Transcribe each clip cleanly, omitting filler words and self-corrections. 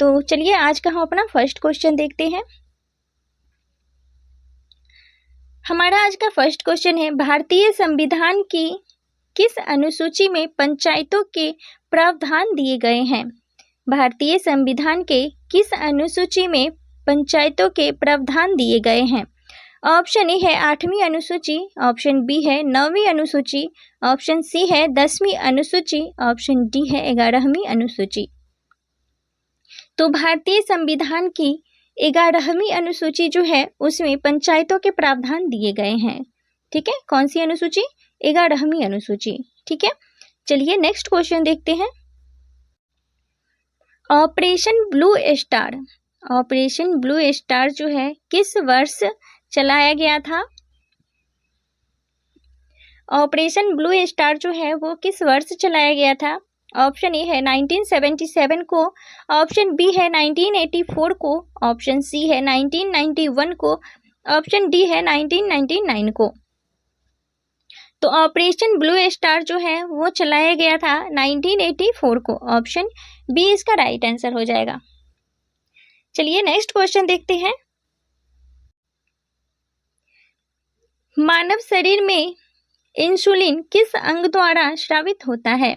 तो चलिए आज का हम अपना फर्स्ट क्वेश्चन देखते हैं। हमारा आज का फर्स्ट क्वेश्चन है, भारतीय संविधान की किस अनुसूची में पंचायतों के प्रावधान दिए गए हैं? भारतीय संविधान के किस अनुसूची में पंचायतों के प्रावधान दिए गए हैं? ऑप्शन ए है 8वीं अनुसूची, ऑप्शन बी है 9वीं अनुसूची, ऑप्शन सी है 10वीं अनुसूची, ऑप्शन डी है 11वीं अनुसूची। तो भारतीय संविधान की 11वीं अनुसूची जो है उसमें पंचायतों के प्रावधान दिए गए हैं। ठीक है, कौन सी अनुसूची? 11वीं अनुसूची। ठीक है, चलिए नेक्स्ट क्वेश्चन देखते हैं। Operation blue star, operation blue star जो है किस वर्ष चलाया गया था? ऑपरेशन ब्लू स्टार जो है वो किस वर्ष चलाया गया था? ऑप्शन ए है 1977 को, ऑप्शन बी है 1984 को, ऑप्शन सी है 1991 को, ऑप्शन डी है 1999 को। तो ऑपरेशन ब्लू स्टार जो है वो चलाया गया था 1984 को। ऑप्शन बी इसका राइट आंसर हो जाएगा। चलिए नेक्स्ट क्वेश्चन देखते हैं। मानव शरीर में इंसुलिन किस अंग द्वारा स्रावित होता है?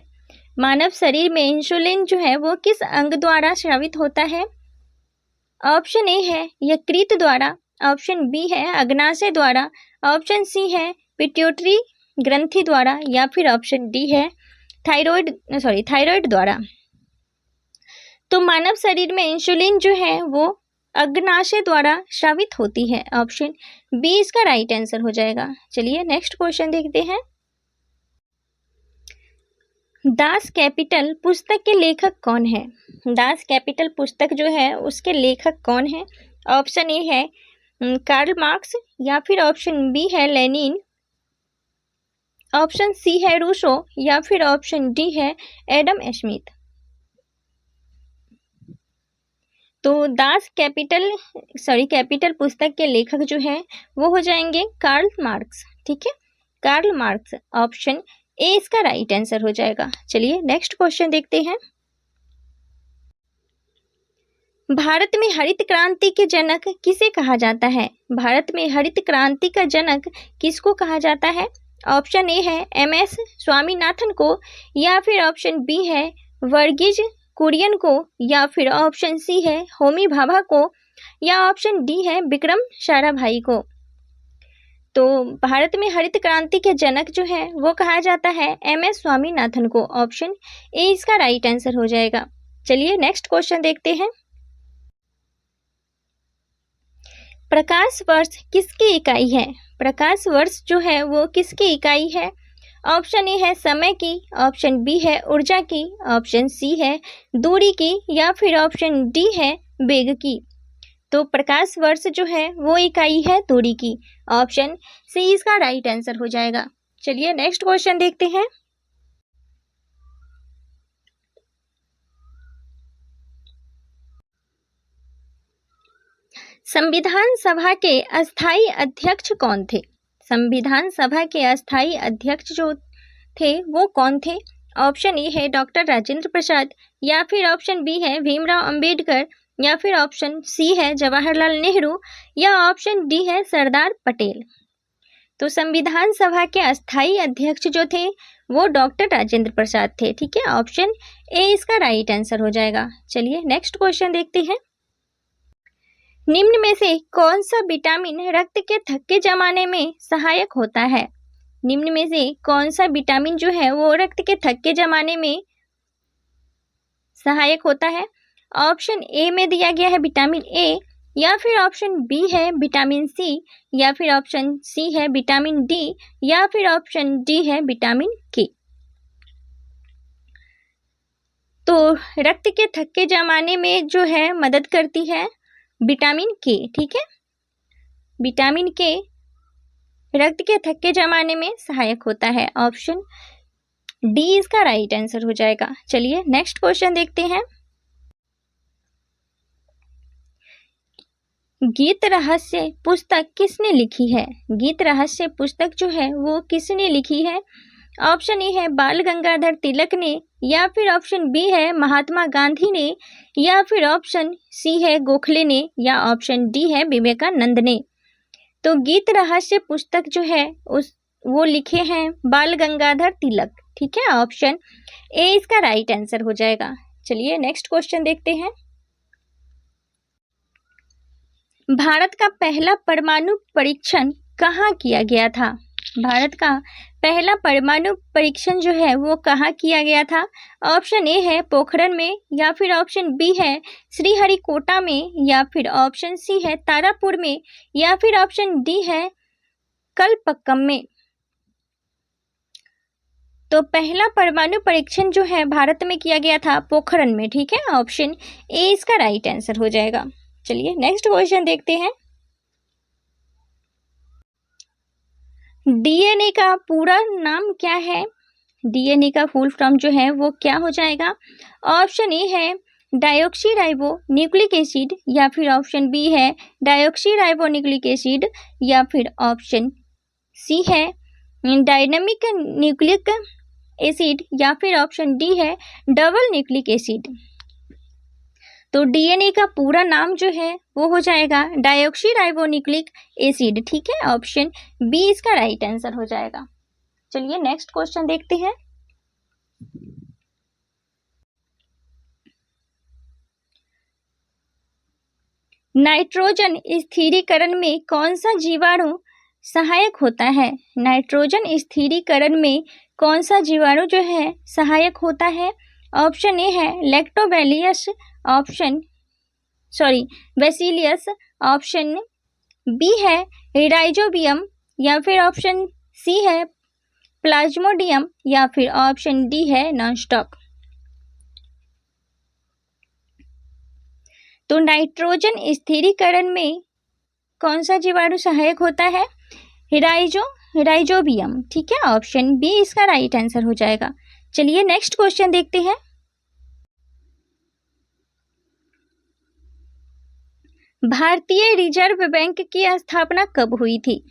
मानव शरीर में इंसुलिन जो है वो किस अंग द्वारा स्रावित होता है? ऑप्शन ए है यकृत द्वारा, ऑप्शन बी है अग्नाशय द्वारा, ऑप्शन सी है पिट्यूटरी ग्रंथि द्वारा, या फिर ऑप्शन डी है थायराइड द्वारा। तो मानव शरीर में इंसुलिन जो है वो अग्नाशय द्वारा स्रावित होती है। ऑप्शन बी इसका राइट आंसर हो जाएगा। चलिए नेक्स्ट क्वेश्चन देखते हैं। दास कैपिटल पुस्तक के लेखक कौन है? दास कैपिटल पुस्तक जो है उसके लेखक कौन है? ऑप्शन ए है कार्ल मार्क्स, या फिर ऑप्शन बी है लेनिन, ऑप्शन सी है रूसो, या फिर ऑप्शन डी है एडम स्मिथ। तो दास कैपिटल पुस्तक के लेखक जो है वो हो जाएंगे कार्ल मार्क्स। ठीक है, कार्ल मार्क्स, ऑप्शन ए इसका राइट आंसर हो जाएगा। चलिए नेक्स्ट क्वेश्चन देखते हैं। भारत में हरित क्रांति के जनक किसे कहा जाता है? भारत में हरित क्रांति का जनक किसको कहा जाता है? ऑप्शन ए है MS स्वामीनाथन को, या फिर ऑप्शन बी है वर्गीज कुरियन को, या फिर ऑप्शन सी है होमी भाभा को, या ऑप्शन डी है विक्रम साराभाई को। तो भारत में हरित क्रांति के जनक जो है वो कहा जाता है MS स्वामीनाथन को। ऑप्शन ए इसका राइट आंसर हो जाएगा। चलिए नेक्स्ट क्वेश्चन देखते हैं। प्रकाश वर्ष किसकी इकाई है? प्रकाश वर्ष जो है वो किसकी इकाई है? ऑप्शन ए है समय की, ऑप्शन बी है ऊर्जा की, ऑप्शन सी है दूरी की, या फिर ऑप्शन डी है वेग की। तो प्रकाश वर्ष जो है वो इकाई है दूरी की। ऑप्शन सी इसका राइट आंसर हो जाएगा। चलिए नेक्स्ट क्वेश्चन देखते हैं। संविधान सभा के अस्थायी अध्यक्ष कौन थे? संविधान सभा के अस्थायी अध्यक्ष जो थे वो कौन थे? ऑप्शन ए है डॉक्टर राजेंद्र प्रसाद, या फिर ऑप्शन बी है भीमराव अंबेडकर, या फिर ऑप्शन सी है जवाहरलाल नेहरू, या ऑप्शन डी है सरदार पटेल। तो संविधान सभा के अस्थायी अध्यक्ष जो थे वो डॉक्टर राजेंद्र प्रसाद थे। ठीक है, ऑप्शन ए इसका राइट आंसर हो जाएगा। चलिए नेक्स्ट क्वेश्चन देखते हैं। निम्न में से कौन सा विटामिन रक्त के थक्के जमाने में सहायक होता है? निम्न में से कौन सा विटामिन जो है वो रक्त के थक्के जमाने में सहायक होता है? ऑप्शन ए में दिया गया है विटामिन ए, या फिर ऑप्शन बी है विटामिन सी, या फिर ऑप्शन सी है विटामिन डी, या फिर ऑप्शन डी है विटामिन के। तो रक्त के थक्के जमाने में जो है मदद करती है विटामिन के। ठीक है, विटामिन के रक्त के थक्के जमाने में सहायक होता है। ऑप्शन डी इसका राइट आंसर हो जाएगा। चलिए नेक्स्ट क्वेश्चन देखते हैं। गीत रहस्य पुस्तक किसने लिखी है? गीत रहस्य पुस्तक जो है वो किसने लिखी है? ऑप्शन ए है बाल गंगाधर तिलक ने, या फिर ऑप्शन बी है महात्मा गांधी ने, या फिर ऑप्शन सी है गोखले ने, या ऑप्शन डी है विवेकानंद ने। तो गीत रहस्य पुस्तक जो है वो लिखे हैं बाल गंगाधर तिलक। ठीक है, ऑप्शन ए इसका राइट आंसर हो जाएगा। चलिए नेक्स्ट क्वेश्चन देखते हैं। भारत का पहला परमाणु परीक्षण कहाँ किया गया था? भारत का पहला परमाणु परीक्षण जो है वो कहाँ किया गया था? ऑप्शन ए है पोखरण में, या फिर ऑप्शन बी है श्रीहरिकोटा में, या फिर ऑप्शन सी है तारापुर में, या फिर ऑप्शन डी है कलपक्कम में। तो पहला परमाणु परीक्षण जो है भारत में किया गया था पोखरण में। ठीक है, ऑप्शन ए इसका राइट आंसर हो जाएगा। चलिए नेक्स्ट क्वेश्चन देखते हैं। डीएनए का पूरा नाम क्या है? डीएनए का फुल फॉर्म जो है वो क्या हो जाएगा? ऑप्शन ए है डायोक्सी राइबो न्यूक्लिक एसिड, या फिर ऑप्शन बी है डायोक्सी राइबो न्यूक्लिक एसिड, या फिर ऑप्शन सी है डायनामिक न्यूक्लिक एसिड, या फिर ऑप्शन डी है डबल न्यूक्लिक एसिड। तो डीएनए का पूरा नाम जो है वो हो जाएगा डायोक्सी राइबो न्यूक्लिक एसिड। ठीक है, ऑप्शन बी इसका राइट आंसर हो जाएगा। चलिए नेक्स्ट क्वेश्चन देखते हैं। नाइट्रोजन स्थिरीकरण में कौन सा जीवाणु सहायक होता है? नाइट्रोजन स्थिरीकरण में कौन सा जीवाणु जो है सहायक होता है? ऑप्शन ए है लैक्टोबैसिलस, बैसिलियस, ऑप्शन बी है राइजोबियम, या फिर ऑप्शन सी है प्लाज्मोडियम, या फिर ऑप्शन डी है नॉनस्टॉप। तो नाइट्रोजन स्थिरीकरण में कौन सा जीवाणु सहायक होता है? राइजोबियम। ठीक है, ऑप्शन बी इसका राइट आंसर हो जाएगा। चलिए नेक्स्ट क्वेश्चन देखते हैं। भारतीय रिजर्व बैंक की स्थापना कब हुई थी?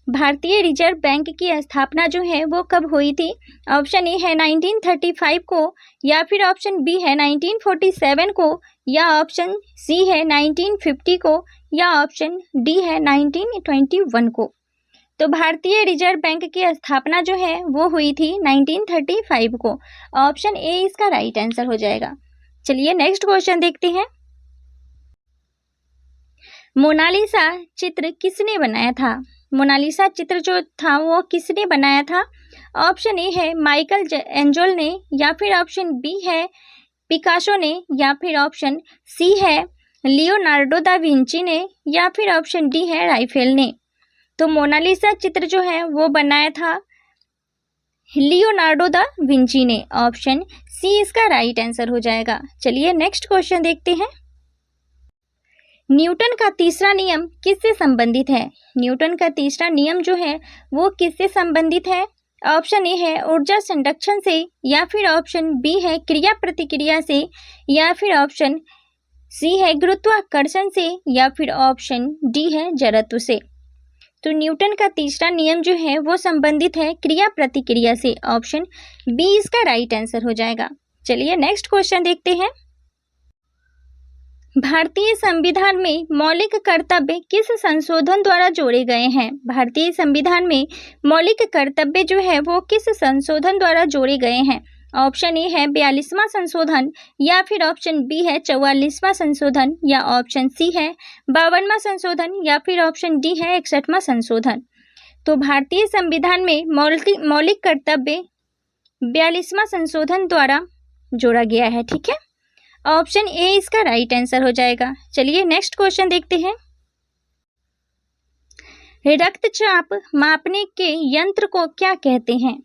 भारतीय रिजर्व बैंक की स्थापना जो है वो कब हुई थी? ऑप्शन ए है 1935 को, या फिर ऑप्शन बी है 1947 को, या ऑप्शन सी है 1950 को, या ऑप्शन डी है 1921 को। तो भारतीय रिजर्व बैंक की स्थापना जो है वो हुई थी 1935 को। ऑप्शन ए इसका राइट आंसर हो जाएगा। चलिए नेक्स्ट क्वेश्चन देखते हैं। मोनालिसा चित्र किसने बनाया था? मोनालिसा चित्र जो था वो किसने बनाया था? ऑप्शन ए है माइकल एंजेलो ने, या फिर ऑप्शन बी है पिकासो ने, या फिर ऑप्शन सी है लियोनार्डो दा विंची ने, या फिर ऑप्शन डी है राफेल ने। तो मोनालिसा चित्र जो है वो बनाया था लियोनार्डो दा विंची ने। ऑप्शन सी इसका राइट आंसर हो जाएगा। चलिए नेक्स्ट क्वेश्चन देखते हैं। न्यूटन का तीसरा नियम किससे संबंधित है? न्यूटन का तीसरा नियम जो है वो किससे संबंधित है? ऑप्शन ए है ऊर्जा संरक्षण से, या फिर ऑप्शन बी है क्रिया प्रतिक्रिया से, या फिर ऑप्शन सी है गुरुत्वाकर्षण से, या फिर ऑप्शन डी है जड़त्व से। तो न्यूटन का तीसरा नियम जो है वो संबंधित है क्रिया प्रतिक्रिया से। ऑप्शन बी इसका राइट आंसर हो जाएगा। चलिए नेक्स्ट क्वेश्चन देखते हैं। भारतीय संविधान में मौलिक कर्तव्य किस संशोधन द्वारा जोड़े गए हैं? भारतीय संविधान में मौलिक कर्तव्य जो है वो किस संशोधन द्वारा जोड़े गए हैं? ऑप्शन ए है 42वां संशोधन, या फिर ऑप्शन बी है 44वां संशोधन, या ऑप्शन सी है 52वां संशोधन, या फिर ऑप्शन डी है 61वां संशोधन। तो भारतीय संविधान में मौलिक कर्तव्य 42वां संशोधन द्वारा जोड़ा गया है। ठीक है, ऑप्शन ए इसका राइट आंसर हो जाएगा। चलिए नेक्स्ट क्वेश्चन देखते हैं। रक्तचाप मापने के यंत्र को क्या कहते हैं?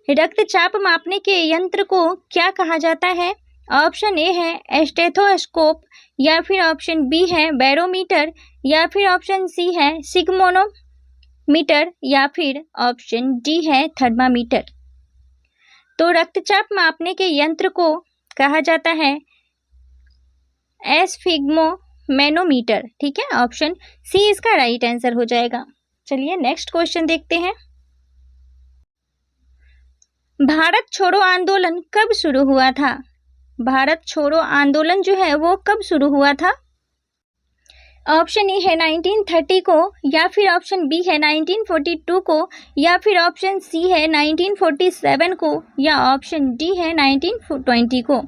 रक्तचाप मापने के यंत्र को क्या कहा जाता है? ऑप्शन ए है स्टेथोस्कोप, या फिर ऑप्शन बी है बैरोमीटर, या फिर ऑप्शन सी है सिग्मोनोमीटर, या फिर ऑप्शन डी है थर्मामीटर। तो रक्तचाप मापने के यंत्र को कहा जाता है एस्फिग्मोमैनोमीटर। ठीक है, ऑप्शन सी इसका राइट आंसर हो जाएगा। चलिए नेक्स्ट क्वेश्चन देखते हैं। भारत छोड़ो आंदोलन कब शुरू हुआ था? भारत छोड़ो आंदोलन जो है वो कब शुरू हुआ था? ऑप्शन ए है 1930 को, या फिर ऑप्शन बी है 1942 को, या फिर ऑप्शन सी है 1947 को, या ऑप्शन डी है 1920 को।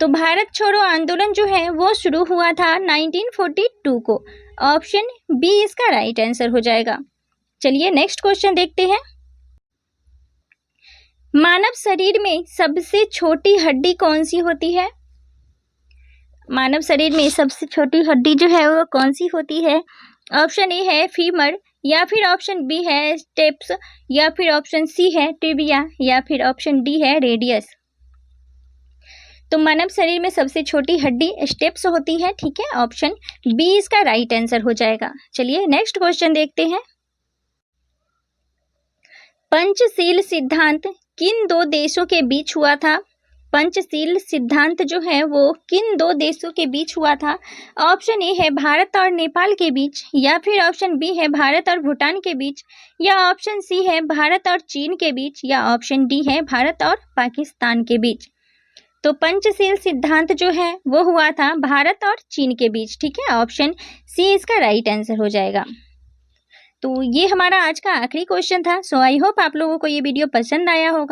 तो भारत छोड़ो आंदोलन जो है वो शुरू हुआ था 1942 को। ऑप्शन बी इसका राइट आंसर हो जाएगा। चलिए नेक्स्ट क्वेश्चन देखते हैं। मानव शरीर में सबसे छोटी हड्डी कौन सी होती है? मानव शरीर में सबसे छोटी हड्डी जो है वो कौन सी होती है? ऑप्शन ए है फीमर, या फिर ऑप्शन बी है स्टेप्स, या फिर ऑप्शन सी है टिबिया, या फिर ऑप्शन डी है रेडियस। तो मानव शरीर में सबसे छोटी हड्डी स्टेप्स होती है, ठीक है। ऑप्शन बी इसका राइट आंसर हो जाएगा। चलिए नेक्स्ट क्वेश्चन देखते हैं। पंचशील सिद्धांत किन दो देशों के बीच हुआ था? पंचशील सिद्धांत जो है वो किन दो देशों के बीच हुआ था? ऑप्शन ए है भारत और नेपाल के बीच, या फिर ऑप्शन बी है भारत और भूटान के बीच, या ऑप्शन सी है भारत और चीन के बीच, या ऑप्शन डी है भारत और पाकिस्तान के बीच। तो पंचशील सिद्धांत जो है वो हुआ था भारत और चीन के बीच, ठीक है। ऑप्शन सी इसका राइट आंसर हो जाएगा। तो ये हमारा आज का आखिरी क्वेश्चन था। सो आई होप आप लोगों को ये वीडियो पसंद आया होगा।